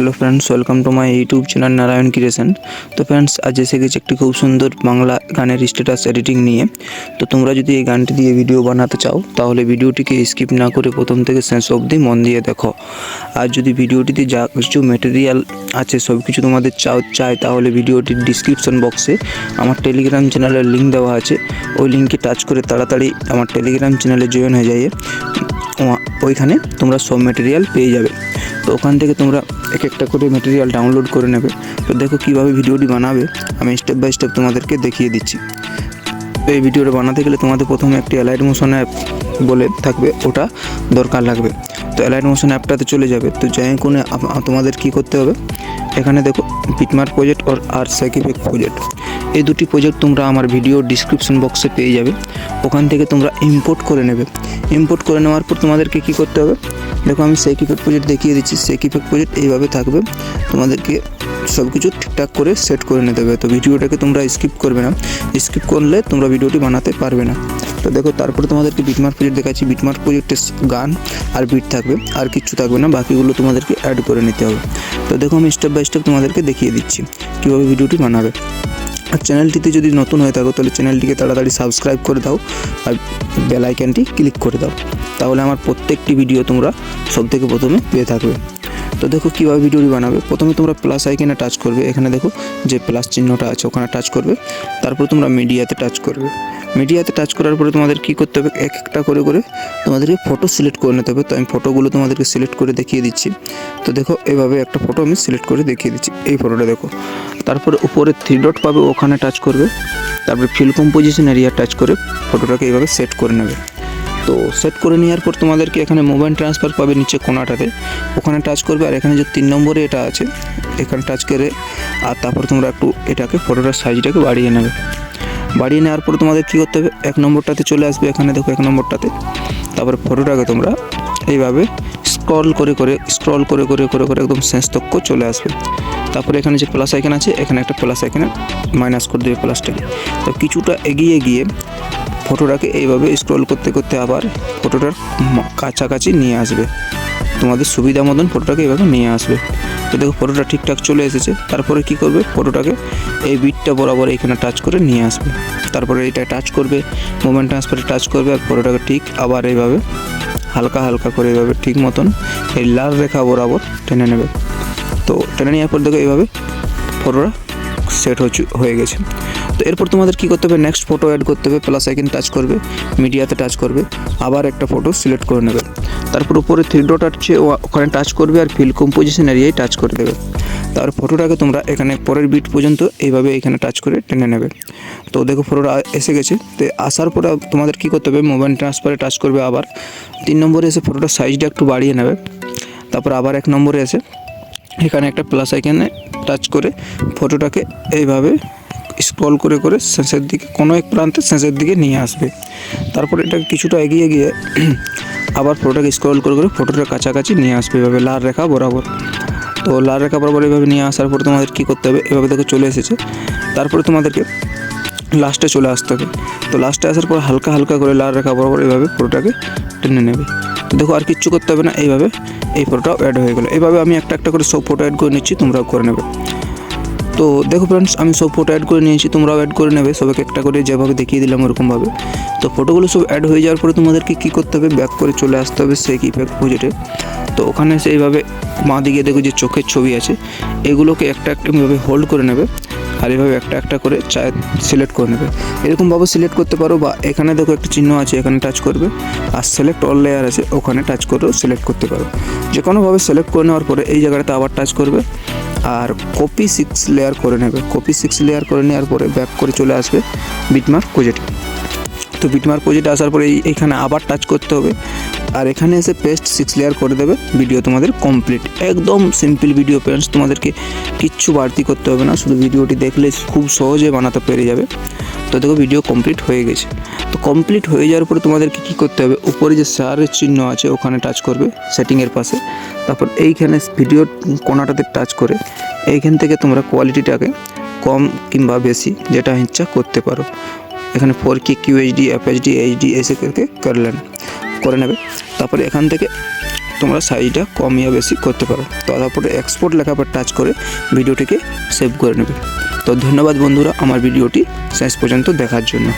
Hello friends, welcome to my YouTube channel Narayan creation. तो friends आज जैसे कि एक खूब सुंदर बांगला गानेर स्टेटास एडिटिंग निये तो তোমরা যদি এই গানটি দিয়ে ভিডিও বানাতে চাও তাহলে ভিডিওটিকে স্কিপ না করে প্রথম থেকে শেষ অবধি মন দিয়ে দেখো। আর যদি ভিডিওটিতে যা কিছু ম্যাটেরিয়াল আছে সব কিছু তোমাদের চাই তাহলে ভিডিওটির ডেসক্রিপশন বক্সে আমার টেলিগ্রাম চ্যানেলের লিংক দেওয়া আছে, ওই লিংকে টাচ করে তাড়াতাড়ি আমার টেলিগ্রাম চ্যানেলে জয়েন হয়ে যাবে। ওইখানে তোমরা সব ম্যাটেরিয়াল পেয়ে যাবে। তো ওখান থেকে তোমরা এক একটা করে ম্যাটেরিয়াল ডাউনলোড করে নেবে। তো দেখো কীভাবে ভিডিওটি বানাবে আমি স্টেপ বাই স্টেপ তোমাদেরকে দেখিয়ে দিচ্ছি। তো এই ভিডিওটা বানাতে গেলে তোমাদের প্রথমে একটি অ্যালাইট মোশন অ্যাপ বলে থাকবে, ওটা দরকার লাগবে। তো অ্যালাইট মোশন অ্যাপটাতে চলে যাবে। তো যাই কোণে তোমাদের কী করতে হবে, এখানে দেখো বিটমার্ক প্রজেক্ট আর স্যাক ইফেক্ট প্রজেক্ট, এই দুটি প্রজেক্ট তোমরা আমার ভিডিও ডিসক্রিপশন বক্সে পেয়ে যাবে। ওখান থেকে তোমরা ইম্পোর্ট করে নেবে। ইম্পোর্ট করে নেওয়ার পর তোমাদেরকে কী করতে হবে, দেখো আমি স্যাক ইফেক্ট প্রজেক্ট দেখিয়ে দিচ্ছি। স্যাক ইফেক্ট প্রজেক্ট এইভাবে থাকবে, তোমাদেরকে সব কিছু ঠিকঠাক করে সেট করে নিতে হবে। তো ভিডিওটাকে তোমরা স্কিপ করবে না, স্কিপ করলে তোমরা ভিডিওটি বানাতে পারবে না। তো দেখো তারপরে তোমাদেরকে বিটমার্ক প্রজেক্ট দেখাচ্ছি। বিটমার্ক প্রজেক্টের গান আর বিট থাকবে, আর কিচ্ছু থাকবে না, বাকিগুলো তোমাদেরকে অ্যাড করে নিতে হবে। তো দেখো আমি স্টেপ বাই স্টেপ তোমাদেরকে দেখিয়ে দিচ্ছি কীভাবে ভিডিওটি বানাবে। আর চ্যানেলটিতে যদি নতুন হয়ে থাকো তাহলে চ্যানেলটিকে তাড়াতাড়ি সাবস্ক্রাইব করে দাও আর বেল আইকনটি ক্লিক করে দাও, তাহলে আমার প্রত্যেকটি ভিডিও তোমরা সবথেকে প্রথমে পেয়ে থাকবে। তো দেখো কীভাবে ভিডিওটি বানাবে। প্রথমে তোমরা প্লাস আইকনে টাচ করবে, এখানে দেখো যে প্লাস চিহ্নটা আছে ওখানে টাচ করবে। তারপর তোমরা মিডিয়াতে টাচ করবে। মিডিয়াতে টাচ করার পরে তোমাদের কী করতে হবে, এক একটা করে তোমাদেরকে ফটো সিলেক্ট করে নিতে হবে। তো আমি ফটোগুলো তোমাদেরকে সিলেক্ট করে দেখিয়ে দিচ্ছি। তো দেখো এভাবে একটা ফটো আমি সিলেক্ট করে দেখিয়ে দিচ্ছি, এই ফটোটা দেখো। তারপরে উপরে 3 ডট পাবে, ওখানে টাচ করবে। তারপরে ফিল কম্পোজিশন এরিয়া টাচ করে ফটোটাকে এইভাবে সেট করে নেবে। তো সেট করে নেওয়ার পর তোমাদেরকে এখানে মোবাইল ট্রান্সফার পাবে নিচে কোনাটাতে, ওখানে টাচ করবে। আর এখানে যে 3 নম্বরে এটা আছে এখানে টাচ করে, আর তারপর তোমরা একটু এটাকে ফটোটার সাইজটাকে বাড়িয়ে নেবে। বাড়িয়ে নেওয়ার পর তোমাদের কী করতে হবে, 1 নম্বরটাতে চলে আসবে। এখানে দেখো 1 নম্বরটাতে, তারপরে ফটোটাকে তোমরা এইভাবে স্ক্রল করে একদম শেষ তক্ক চলে আসবে। তারপরে এখানে যে প্লাস আইকন আছে এখানে একটা প্লাস আইকনে মাইনাস করে দেবে প্লাসটাকে। তো কিছুটা এগিয়ে গিয়ে ফটোটাকে এইভাবে স্ক্রল করতে আবার ফটোটার কাছাকাছি নিয়ে আসবে। তোমাদের সুবিধা মতন ফটোটাকে এইভাবে নিয়ে আসবে। তো দেখো ফটোটা ঠিকঠাক চলে এসেছে। তারপরে কি করবে, ফটোটাকে এই বিটটা বরাবর এখানে টাচ করে নিয়ে আসবে। তারপরে এটা টাচ করবে, মোমেন্ট ট্রান্সফারে টাচ করবে, আর ফটোটাকে ঠিক আবার এইভাবে হালকা করে এইভাবে ঠিক মতন এই লাল রেখা বরাবর টেনে নেবে। তো টেনে নেওয়ার পর দেখো এইভাবে ফটোটা সেট হয়ে গেছে। তো এরপর তোমাদের কী করতে হবে, নেক্সট ফটো অ্যাড করতে হবে। প্লাস আইকন টাচ করবে, মিডিয়াতে টাচ করবে, আবার একটা ফটো সিলেক্ট করে নেবে। তারপর উপরে 3 ডট আছে ওখানে টাচ করবে, আর ফিল কম্পোজিশন এরিয়ায় টাচ করে দেবে। তারপর ফটোটাকে তোমরা এখানে পরের বিট পর্যন্ত এইভাবে এখানে টাচ করে টেনে নেবে। তো দেখো ফটোটা এসে গেছে। তো আসার পরে তোমাদের কী করতে হবে, মোবাইল ট্রান্সফারে টাচ করবে, আবার 3 নম্বরে এসে ফটোটার সাইজটা একটু বাড়িয়ে নেবে। তারপর আবার 1 নম্বরে এসে এখানে একটা প্লাস আইকনে টাচ করে ফটোটাকে এইভাবে স্ক্রল করে শেষের দিকে, কোনো এক প্রান্তে শেষের দিকে নিয়ে আসবে। তারপর এটা কিছুটা এগিয়ে গিয়ে আবার ফটোটাকে স্ক্রল করে ফটোটার কাছাকাছি নিয়ে আসবে এভাবে লাল রেখা বরাবর। তো লাল রেখা বরাবর এভাবে নিয়ে আসার পর তোমাদের কী করতে হবে, এভাবে দেখো চলে এসেছে। তারপরে তোমাদেরকে লাস্টে চলে আসতে হবে। তো লাস্টে আসার পর হালকা করে লাল রেখা বরাবর এভাবে ফটোটাকে টেনে নেবে। তো দেখো আর কিচ্ছু করতে হবে না, এইভাবে এই ফটোটাও অ্যাড হয়ে গেলো। এইভাবে আমি একটা করে সব ফটো অ্যাড করে নিচ্ছি, তোমরাও করে নেবে। তো দেখো ফ্রেন্ডস আমি সব ফটো অ্যাড করে নিয়েছি, তোমরাও অ্যাড করে নেবে সবাইকে একটা করে যেভাবে দেখিয়ে দিলাম ওরকমভাবে। তো ফটোগুলো সব অ্যাড হয়ে যাওয়ার পরে তোমাদেরকে কী করতে হবে, ব্যাক করে চলে আসতে হবে স্যাক ইফেক্ট প্রজেক্টে। তো ওখানে এসে এইভাবে বাঁ দিকে দেখো যে চোখের ছবি আছে, এগুলোকে একটা এইভাবে হোল্ড করে নেবে, আর এইভাবে একটা করে সিলেক্ট করে নেবে। এরকমভাবে সিলেক্ট করতে পারো, বা এখানে দেখো একটা চিহ্ন আছে এখানে টাচ করবে, আর সিলেক্ট অল লেয়ার আছে ওখানে টাচ করেও সিলেক্ট করতে পারো। যে কোনোভাবে সিলেক্ট করে নেওয়ার পরে এই জায়গাটাতে আবার টাচ করবে, আর কপি 6 লেয়ার করে নেবে। কপি 6 লেয়ার করে নেওয়ার পরে ব্যাক করে চলে আসবে বিটমার্ক প্রজেক্ট। তো বিটমার্ক প্রজেক্টে আসার পরে এইখানে আবার টাচ করতে হবে, আর এখানে এসে পেস্ট 6 লেয়ার করে দেবে। ভিডিও তোমাদের কমপ্লিট, একদম সিম্পল ভিডিও ফ্রেন্ডস, তোমাদেরকে কিচ্ছু বাড়তি করতে হবে না, শুধু ভিডিওটি দেখলে খুব সহজে বানাতে পেরে যাবে। তো দেখো ভিডিও কমপ্লিট হয়ে গেছে। তো কমপ্লিট হয়ে যাওয়ার পরে তোমাদেরকে কী করতে হবে, উপরে যে শেয়ারের চিহ্ন আছে ওখানে টাচ করবে সেটিংয়ের পাশে। তারপর এইখানে ভিডিওর কোণাটাতে টাচ করে এইখান থেকে তোমরা কোয়ালিটিটাকে কম কিংবা বেশি যেটা ইচ্ছা করতে পারো। এখানে 4K QHD FHD HD এসে করে নেবে। তারপরে এখান থেকে তোমরা সাইজটা কম ইয়া বেশি করতে পারো। তো তারপরে এক্সপোর্ট লেখার পর টাচ করে ভিডিওটিকে সেভ করে নেবে। তো ধন্যবাদ বন্ধুরা আমার ভিডিওটি শেষ পর্যন্ত দেখার জন্য।